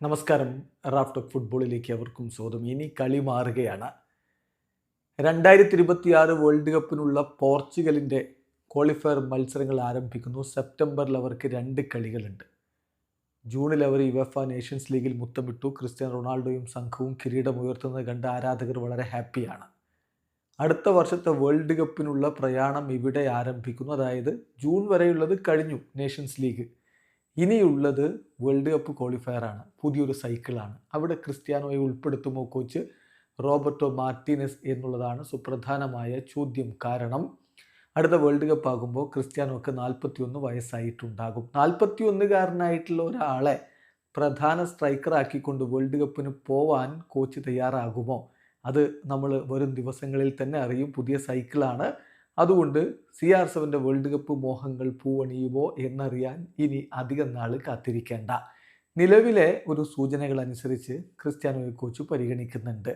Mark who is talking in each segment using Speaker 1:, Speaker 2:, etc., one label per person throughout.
Speaker 1: നമസ്കാരം. Raf talk ഫുട്ബോളിലേക്ക് അവർക്കും സ്വാഗതം. ഇനി കളി മാറുകയാണ്. 2026 വേൾഡ് കപ്പിനുള്ള പോർച്ചുഗലിൻ്റെ ക്വാളിഫയർ മത്സരങ്ങൾ ആരംഭിക്കുന്നു. സെപ്റ്റംബറിൽ അവർക്ക് 2 കളികളുണ്ട്. ജൂണിൽ അവർ യുവേഫ നേഷൻസ് ലീഗിൽ മുത്തമിട്ടു. ക്രിസ്ത്യാനോ റൊണാൾഡോയും സംഘവും കിരീടമുയർത്തുന്നത് കണ്ട് ആരാധകർ വളരെ ഹാപ്പിയാണ്. അടുത്ത വർഷത്തെ വേൾഡ് കപ്പിനുള്ള പ്രയാണം ഇവിടെ ആരംഭിക്കുന്നു. അതായത് ജൂൺ വരെയുള്ളത് കഴിഞ്ഞു നേഷൻസ് ലീഗ്. ഇനിയുള്ളത് വേൾഡ് കപ്പ് ക്വാളിഫയറാണ്. പുതിയൊരു സൈക്കിളാണ്. അവിടെ ക്രിസ്ത്യാനോയെ ഉൾപ്പെടുത്തുമോ കോച്ച് റോബർട്ടോ മാർട്ടീനസ് എന്നുള്ളതാണ് സുപ്രധാനമായ ചോദ്യം. കാരണം അടുത്ത വേൾഡ് കപ്പ് ആകുമ്പോൾ ക്രിസ്ത്യാനോക്ക് 41 വയസ്സായിട്ടുണ്ടാകും. 41കാരനായിട്ടുള്ള ഒരാളെ പ്രധാന സ്ട്രൈക്കറാക്കിക്കൊണ്ട് വേൾഡ് കപ്പിന് പോവാൻ കോച്ച് തയ്യാറാകുമോ? അത് നമ്മൾ വരും ദിവസങ്ങളിൽ തന്നെ അറിയും. പുതിയ സൈക്കിളാണ്. അതുകൊണ്ട് CR7 വേൾഡ് കപ്പ് മോഹങ്ങൾ പൂവണിയുമോ എന്നറിയാൻ ഇനി അധികം നാൾ കാത്തിരിക്കേണ്ട. നിലവിലെ ഒരു സൂചനകൾ അനുസരിച്ച് ക്രിസ്ത്യാനോയെ കോച്ച് പരിഗണിക്കുന്നുണ്ട്.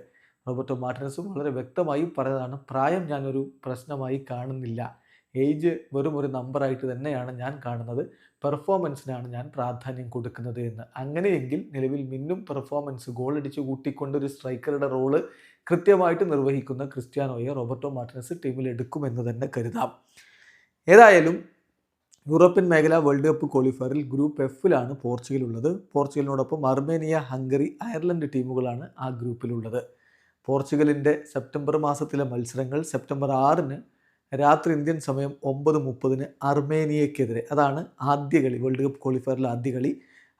Speaker 1: റോബർട്ടോ മാർട്ടിനസും വളരെ വ്യക്തമായി പറഞ്ഞതാണ്, പ്രായം ഞാനൊരു പ്രശ്നമായി കാണുന്നില്ല. ഏജ് വെറും ഒരു നമ്പറായിട്ട് തന്നെയാണ് ഞാൻ കാണുന്നത്. പെർഫോമൻസിനാണ് ഞാൻ പ്രാധാന്യം കൊടുക്കുന്നത് എന്ന്. അങ്ങനെയെങ്കിൽ നിലവിൽ മിന്നും പെർഫോമൻസ് ഗോളടിച്ച് കൂട്ടിക്കൊണ്ടൊരു സ്ട്രൈക്കറുടെ റോള് കൃത്യമായിട്ട് നിർവഹിക്കുന്ന ക്രിസ്ത്യാനോയെ റോബർട്ടോ മാർട്ടിനസ് ടീമിൽ എടുക്കുമെന്ന് തന്നെ കരുതാം. ഏതായാലും യൂറോപ്യൻ മേഖല വേൾഡ് കപ്പ് ക്വാളിഫയറിൽ ഗ്രൂപ്പ് എഫിലാണ് പോർച്ചുഗൽ. പോർച്ചുഗലിനോടൊപ്പം അർമേനിയ, ഹംഗറി, അയർലൻഡ് ടീമുകളാണ് ആ ഗ്രൂപ്പിലുള്ളത്. പോർച്ചുഗലിൻ്റെ സെപ്റ്റംബർ മാസത്തിലെ മത്സരങ്ങൾ സെപ്റ്റംബർ 6 രാത്രി ഇന്ത്യൻ സമയം 9:30 അർമേനിയക്കെതിരെ. അതാണ് ആദ്യ കളി, വേൾഡ് കപ്പ് ക്വാളിഫയറിലെ ആദ്യ കളി.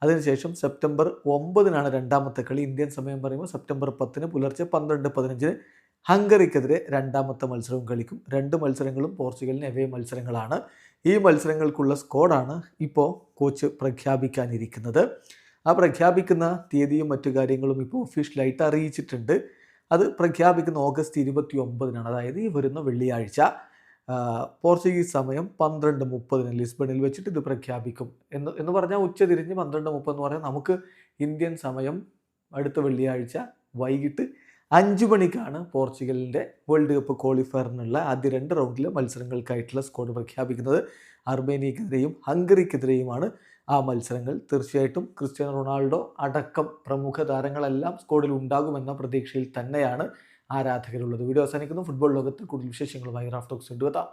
Speaker 1: അതിനുശേഷം സെപ്റ്റംബർ 9 രണ്ടാമത്തെ കളി. ഇന്ത്യൻ സമയം പറയുമ്പോൾ സെപ്റ്റംബർ 10 പുലർച്ചെ 12:15 ഹംഗറിക്കെതിരെ രണ്ടാമത്തെ മത്സരവും കളിക്കും. 2 മത്സരങ്ങളും പോർച്ചുഗലിന് എവേ മത്സരങ്ങളാണ്. ഈ മത്സരങ്ങൾക്കുള്ള സ്ക്വാഡാണ് ഇപ്പോൾ കോച്ച് പ്രഖ്യാപിക്കാനിരിക്കുന്നത്. ആ പ്രഖ്യാപിക്കുന്ന തീയതിയും മറ്റു കാര്യങ്ങളും ഇപ്പോൾ ഒഫീഷ്യലായിട്ട് അറിയിച്ചിട്ടുണ്ട്. അത് പ്രഖ്യാപിക്കുന്ന ഓഗസ്റ്റ് 29 അതായത് ഈ വരുന്ന വെള്ളിയാഴ്ച പോർച്ചുഗീസ് സമയം 12:30 ലിസ്ബണിൽ വെച്ചിട്ട് ഇത് പ്രഖ്യാപിക്കും. എന്ന് പറഞ്ഞാൽ ഉച്ചതിരിഞ്ഞ് 12:30 എന്ന് പറഞ്ഞാൽ നമുക്ക് ഇന്ത്യൻ സമയം അടുത്ത വെള്ളിയാഴ്ച വൈകിട്ട് 5 മണിക്കാണ് പോർച്ചുഗലിൻ്റെ വേൾഡ് കപ്പ് ക്വാളിഫയറിനുള്ള ആദ്യ 2 റൗണ്ടിലെ മത്സരങ്ങൾക്കായിട്ടുള്ള സ്ക്വാഡ് പ്രഖ്യാപിക്കുന്നത്. അർമേനിയക്കെതിരെയും ഹംഗറിക്കെതിരെയുമാണ് ആ മത്സരങ്ങൾ. തീർച്ചയായിട്ടും ക്രിസ്ത്യാനോ റൊണാൾഡോ അടക്കം പ്രമുഖ താരങ്ങളെല്ലാം സ്ക്വാഡിൽ ഉണ്ടാകുമെന്ന പ്രതീക്ഷയിൽ തന്നെയാണ് ആരാധകരുള്ളത്. വീഡിയോ അവസാനിക്കുന്നു. ഫുട്ബോൾ ലോകത്ത് കൂടുതൽ വിശേഷങ്ങളുമായി റാഫ് ടോക്സ് കൊണ്ടുവെത്താം.